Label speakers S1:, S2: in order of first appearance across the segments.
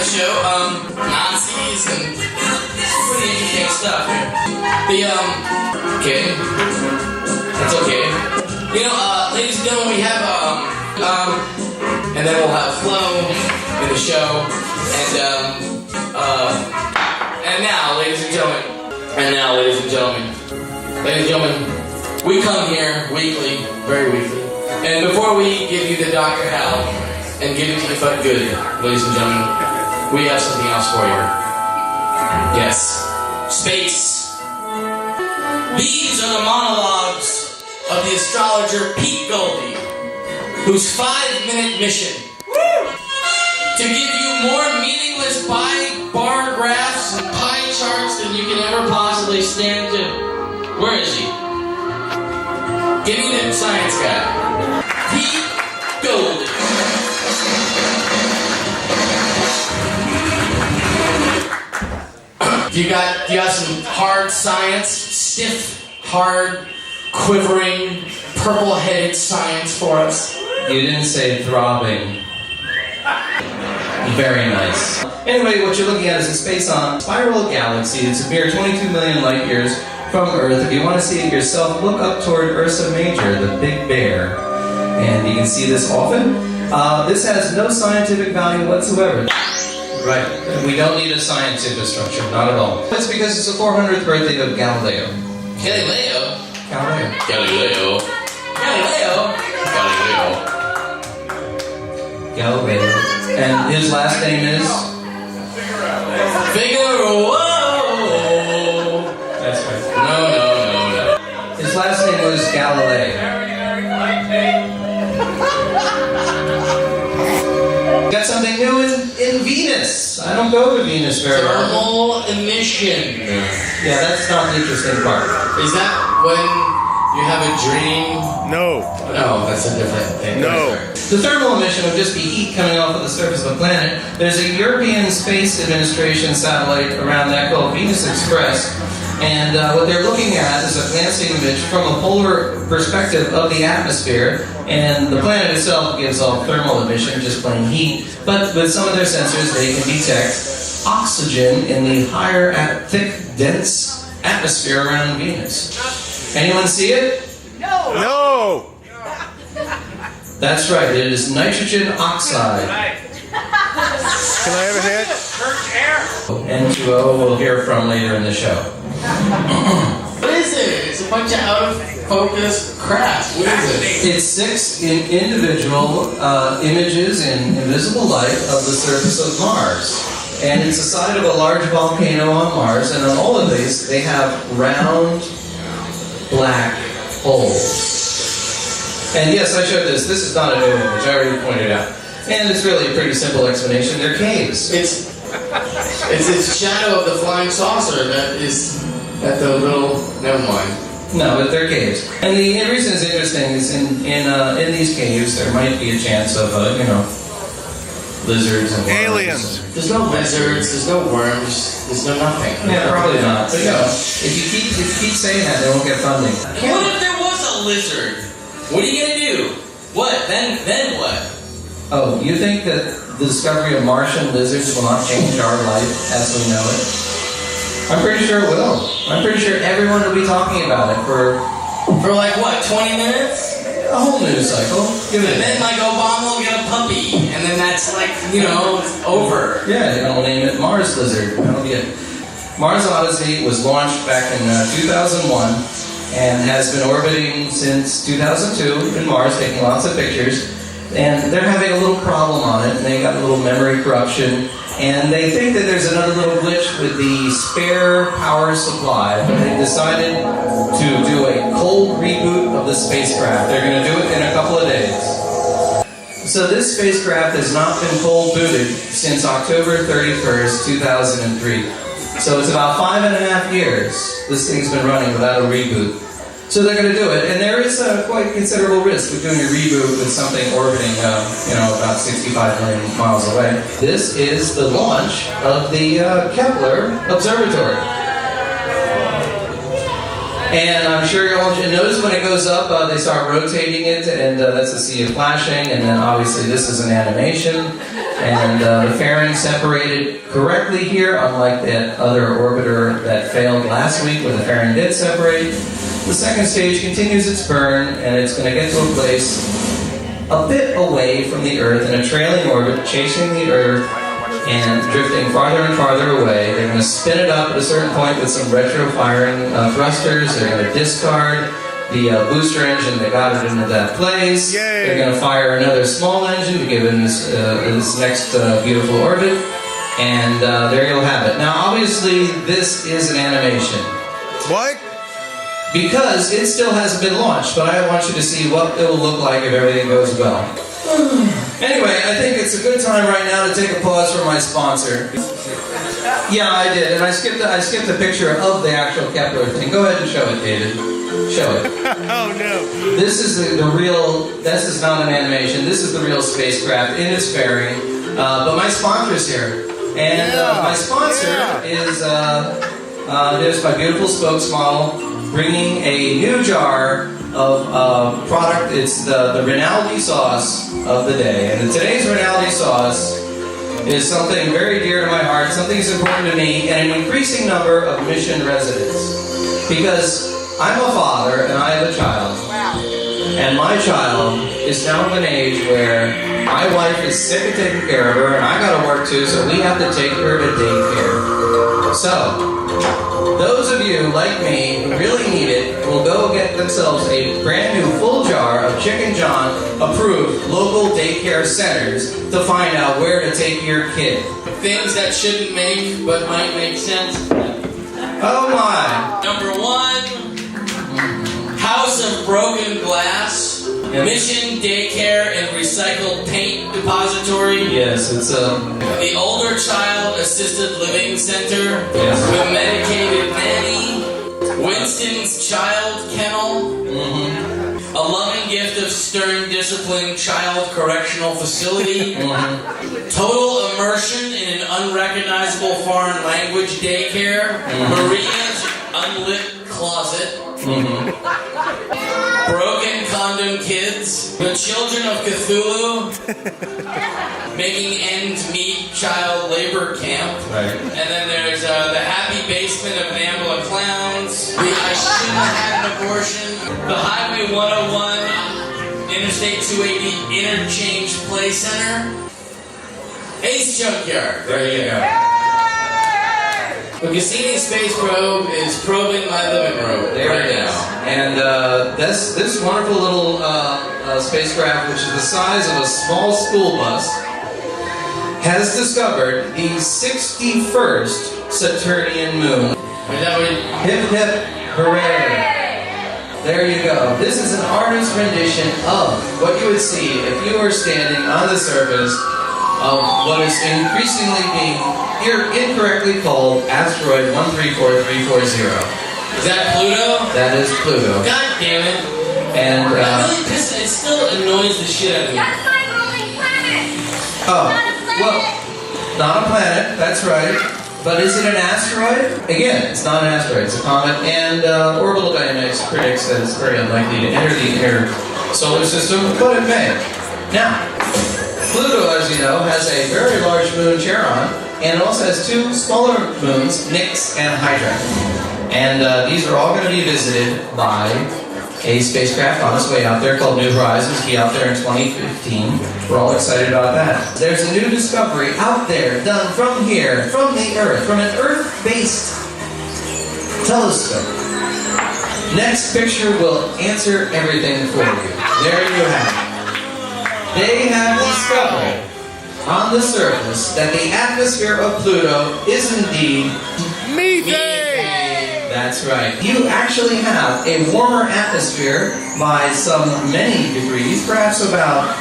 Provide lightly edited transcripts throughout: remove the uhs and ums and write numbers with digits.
S1: the show. Nazis and pretty interesting stuff here. Okay. It's okay. You know, ladies and gentlemen, we have, and then we'll have Flo in the show. And now, ladies and gentlemen, we come here weekly, very weekly. And before we give you the Dr. Hal and give it to you but good, ladies and gentlemen, we have something else for you. Yes, space. These are the monologues of the astrologer Pete Goldie, whose 5-minute mission to give you more meaningless bar graphs and pie charts than you can ever possibly stand to. Where is he? Give me the science guy. Pete Goldie. You got some hard science, stiff, hard, quivering, purple-headed science for us?
S2: You didn't say throbbing. Very nice. Anyway, what you're looking at is a spiral galaxy. It's a mere 22 million light years from Earth. If you want to see it yourself, look up toward Ursa Major, the Big Bear. And you can see this often. This has no scientific value whatsoever. Right. We don't need a science infrastructure, not at all. That's because it's the 400th birthday of Galileo.
S1: Galileo?
S2: Galileo.
S1: Galileo. Galileo. Galileo.
S2: Galileo. And his last name is?
S1: Figaro.
S2: That's right.
S1: No.
S2: His last name was Galilei. Got something new in Venus. I don't go to Venus very often.
S1: Thermal emission.
S2: Yeah, that's not the interesting part.
S1: Is that when you have a dream?
S3: No.
S1: No, that's a different thing.
S3: No.
S2: The thermal emission would just be heat coming off of the surface of the planet. There's a European Space Administration satellite around that called Venus Express. And what they're looking at is a glancing image from a polar perspective of the atmosphere. And the planet itself gives off thermal emission, just plain heat. But with some of their sensors, they can detect oxygen in the higher, thick, dense atmosphere around Venus. Anyone see it?
S3: No.
S2: That's right, it is nitrogen oxide.
S3: Can I have a hit?
S2: N2O we'll hear from later in the show.
S1: What is it? It's a bunch of out-of-focus crap. What is it?
S2: It's 6 individual images in invisible light of the surface of Mars. And it's the site of a large volcano on Mars, and on all of these, they have round, black holes. And yes, I showed this. This is not a new image. I already pointed out. And it's really a pretty simple explanation. They're caves.
S1: It's its shadow of the flying saucer that is at the little. Never mind.
S2: No, but they're caves. And the reason it's interesting is in these caves there might be a chance of lizards and
S3: aliens.
S1: There's no lizards. There's no worms. There's no nothing.
S2: Yeah, probably not. But if you keep saying that, they won't get funding.
S1: What if there was a lizard? What are you gonna do? What? Then what?
S2: Oh, you think that the discovery of Martian lizards will not change our life as we know it? I'm pretty sure it will. I'm pretty sure everyone will be talking about it for
S1: like what? 20 minutes?
S2: a whole news cycle.
S1: And then like Obama will get a puppy, and then that's like it's over.
S2: Yeah, they'll name it Mars lizard. That'll be it. Mars Odyssey was launched back in 2001. And has been orbiting since 2002 in Mars, taking lots of pictures. And they're having a little problem on it, and they got a little memory corruption. And they think that there's another little glitch with the spare power supply. But they decided to do a cold reboot of the spacecraft. They're going to do it in a couple of days. So this spacecraft has not been cold booted since October 31st, 2003. So it's about 5.5 years this thing's been running without a reboot. So they're going to do it, and there is quite considerable risk with doing a reboot with something orbiting, about 65 million miles away. This is the launch of the Kepler Observatory. And I'm sure you'll notice when it goes up, they start rotating it, and that's a sea of flashing, and then obviously this is an animation, and the fairing separated correctly here, unlike that other orbiter that failed last week where the fairing did separate. The second stage continues its burn, and it's going to get to a place a bit away from the Earth in a trailing orbit, chasing the Earth and drifting farther and farther away. They're going to spin it up at a certain point with some retro-firing thrusters. They're going to discard the booster engine that got it into that place.
S3: Yay.
S2: They're going to fire another small engine to give it this next beautiful orbit. And there you'll have it. Now, obviously, this is an animation.
S3: What?
S2: Because it still hasn't been launched, but I want you to see what it will look like if everything goes well. Anyway, I think it's a good time right now to take a pause for my sponsor. Yeah, I did, and I skipped the picture of the actual Kepler thing. Go ahead and show it, David. Show it.
S3: Oh no.
S2: This is the real, this is not an animation, this is the real spacecraft in its fairing. But my sponsor's here. And my sponsor is, there's my beautiful spokesmodel, bringing a new jar of product. It's the Rinaldi sauce of the day. And today's Rinaldi sauce is something very dear to my heart, something that's important to me, and an increasing number of mission residents. Because I'm a father and I have a child. And my child is now of an age where my wife is sick of taking care of her, and I gotta work too, so we have to take her to daycare. So, those of you like me who really need it will go get themselves a brand new full jar of Chicken John approved local daycare centers to find out where to take your kid.
S1: Things that shouldn't make, but might make sense.
S2: Oh my!
S1: Number 1, House of Broken Glass, Mission Daycare and Recycled Paint Depository.
S2: Yes, it's
S1: The Older Child Assisted Living Center.
S2: Yes.
S1: The Medicated Nanny. Winston's Child Kennel. A loving gift of stern discipline child correctional facility. Total immersion in an unrecognizable foreign language daycare. Maria's unlit closet. Broken condom kids. The Children of Cthulhu. Making ends meet child labor camp.
S2: right.
S1: And then there's the happy basement of Nambla Clowns. The I shouldn't have had an abortion. The Highway 101, Interstate 280 Interchange Play Center. Ace Junkyard.
S2: There you go.
S1: The Cassini Space Probe is probing my living room
S2: There
S1: right
S2: it is.
S1: now.
S2: And this wonderful little spacecraft, which is the size of a small school bus, has discovered the 61st Saturnian moon.
S1: Is that what
S2: Hip hip hooray! There you go. This is an artist's rendition of what you would see if you were standing on the surface of what is increasingly being incorrectly called asteroid 134340.
S1: is that Pluto?
S2: That is Pluto.
S1: God damn it.
S2: And
S1: That really pisses, it still annoys the shit out of me.
S4: That's my rolling planet!
S2: oh,
S4: Not a planet!
S2: well, not a planet. That's right. But is it an asteroid? Again, it's not an asteroid. It's a comet. And orbital dynamics predicts that it's very unlikely to enter the inner solar system, but it may. Now, Pluto, as you know, has a very large moon, Charon, and it also has 2 smaller moons, Nix and Hydra. And these are all going to be visited by a spacecraft on its way out there called New Horizons. It'll be out there in 2015. We're all excited about that. There's a new discovery out there done from here, from the Earth, from an Earth-based telescope. Next picture will answer everything for you. There you have it. They have discovered on the surface that the atmosphere of Pluto is indeed
S3: Methane!
S2: That's right. You actually have a warmer atmosphere by many degrees, perhaps about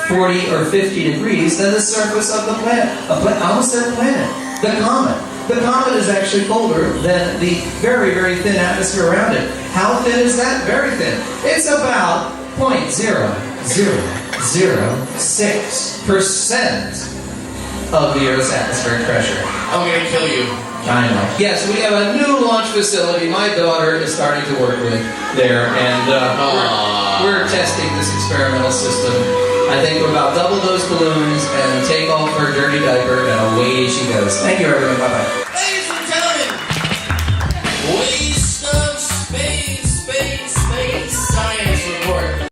S2: 40 or 50 degrees, than the surface of the planet. Almost a planet. The comet. The comet is actually colder than the very, very thin atmosphere around it. How thin is that? Very thin. It's about 0.0006% of the Earth's atmospheric pressure.
S1: I'm gonna kill you.
S2: I know. Yes, we have a new launch facility. My daughter is starting to work with there, and we're testing this experimental system. I think we're about double those balloons and take off her dirty diaper, and away she goes. Thank you, everyone. Bye-bye.